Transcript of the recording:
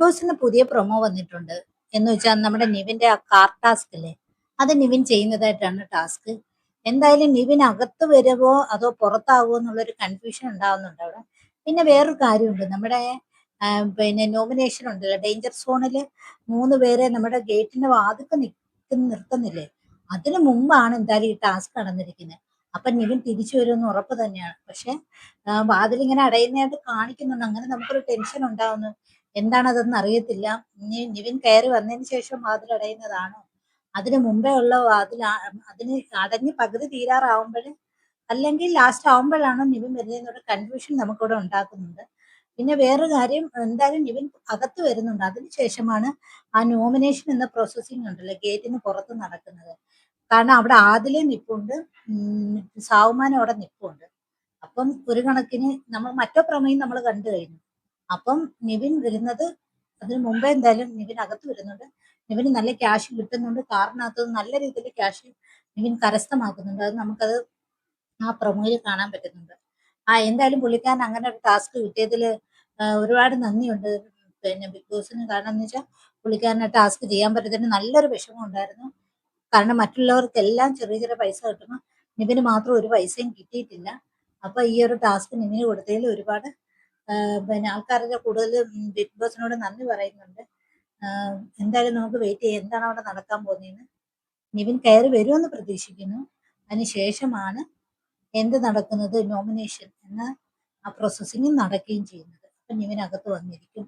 ബോസിന് പുതിയ പ്രൊമോ വന്നിട്ടുണ്ട്. എന്ന് വെച്ചാൽ നമ്മുടെ നിവിന്റെ ആ കാർ ടാസ്ക് ഇല്ലേ, അത് നിവിൻ ചെയ്യുന്നതായിട്ടാണ് ടാസ്ക്. എന്തായാലും നിവിൻ അകത്ത് വരുവോ അതോ പുറത്താകുമോ എന്നുള്ളൊരു കൺഫ്യൂഷൻ ഉണ്ടാവുന്നുണ്ട് അവിടെ. പിന്നെ വേറൊരു കാര്യമുണ്ട്, നമ്മുടെ പിന്നെ നോമിനേഷൻ ഉണ്ടല്ലോ, ഡേഞ്ചർ സോണിൽ 3 പേരെ നമ്മുടെ ഗേറ്റിന്റെ വാതിൽക്ക് നിർത്തുന്നില്ലേ, അതിനു മുമ്പാണ് എന്തായാലും ഈ ടാസ്ക് നടന്നിരിക്കുന്നത്. അപ്പൊ നിവിൻ തിരിച്ചു വരുമെന്ന് ഉറപ്പ് തന്നെയാണ്. പക്ഷെ വാതിലിങ്ങനെ അടയുന്നതായിട്ട് കാണിക്കുന്നുണ്ട്. അങ്ങനെ നമുക്കൊരു ടെൻഷൻ ഉണ്ടാവുന്നു. എന്താണതെന്ന് അറിയത്തില്ല. ഇനി നിവിൻ കയറി വന്നതിന് ശേഷം വാതിലടയുന്നതാണോ, അതിന് മുമ്പേ ഉള്ള വാതിൽ അതിന് അടഞ്ഞ് പകുതി തീരാറാവുമ്പോൾ, അല്ലെങ്കിൽ ലാസ്റ്റ് ആവുമ്പോഴാണോ നിവിൻ വരുന്നതെന്നൊരു കൺഫ്യൂഷൻ നമുക്കിവിടെ ഉണ്ടാക്കുന്നുണ്ട്. പിന്നെ വേറൊരു കാര്യം, എന്തായാലും നിവിൻ അകത്ത് വരുന്നുണ്ട്. അതിനുശേഷമാണ് ആ നോമിനേഷൻ എന്ന പ്രോസസ്സിംഗ് ഉണ്ടല്ലോ ഗേറ്റിന് പുറത്ത് നടക്കുന്നത്. കാരണം അവിടെ ആദിലെ നിപ്പുണ്ട്, സാവുമാനം അവിടെ നിപ്പുണ്ട്. അപ്പം ഒരു കണക്കിന് നമ്മൾ മറ്റോ പ്രമേയം നമ്മൾ കണ്ടു കഴിഞ്ഞു. അപ്പം നിവിൻ വരുന്നത് അതിന് മുമ്പേ എന്തായാലും നിവിൻ അകത്ത് വരുന്നുണ്ട്. നിവിന് നല്ല ക്യാഷ് കിട്ടുന്നുണ്ട്. കാറിനകത്ത് നല്ല രീതിയിൽ ക്യാഷ് നിവിൻ കരസ്ഥമാക്കുന്നുണ്ട്. അത് നമുക്കത് ആ പ്രൊമോയിൽ കാണാൻ പറ്റുന്നുണ്ട്. എന്തായാലും പുള്ളിക്കാരൻ അങ്ങനെ ഒരു ടാസ്ക് കിട്ടിയതിൽ ഒരുപാട് നന്ദിയുണ്ട് പിന്നെ ബിഗ് ബോസിന്. കാരണം എന്ന് വെച്ചാൽ പുള്ളിക്കാരന് ടാസ്ക് ചെയ്യാൻ പറ്റത്തിന് നല്ലൊരു വിഷമം ഉണ്ടായിരുന്നു. കാരണം മറ്റുള്ളവർക്കെല്ലാം ചെറിയ ചെറിയ പൈസ കിട്ടുന്നു, നിവിന് മാത്രം ഒരു പൈസയും കിട്ടിയിട്ടില്ല. അപ്പൊ ഈ ഒരു ടാസ്ക് നിവിന് കൊടുത്തതിൽ ഒരുപാട് പിന്നെ ആൾക്കാരുടെ കൂടുതൽ ബിഗ് ബോസിനോട് നന്ദി പറയുന്നുണ്ട്. എന്തായാലും നമുക്ക് വെയിറ്റ് ചെയ്യാം എന്താണ് അവിടെ നടക്കാൻ പോകുന്നതെന്ന്. നിവിൻ കയറി വരുമെന്ന് പ്രതീക്ഷിക്കുന്നു. അതിനുശേഷമാണ് എന്ത് നടക്കുന്നത്, നോമിനേഷൻ എന്ന ആ പ്രോസസ്സിങ് നടക്കുകയും ചെയ്യുന്നത്. അപ്പൊ നിവിൻ അകത്ത് വന്നിരിക്കും.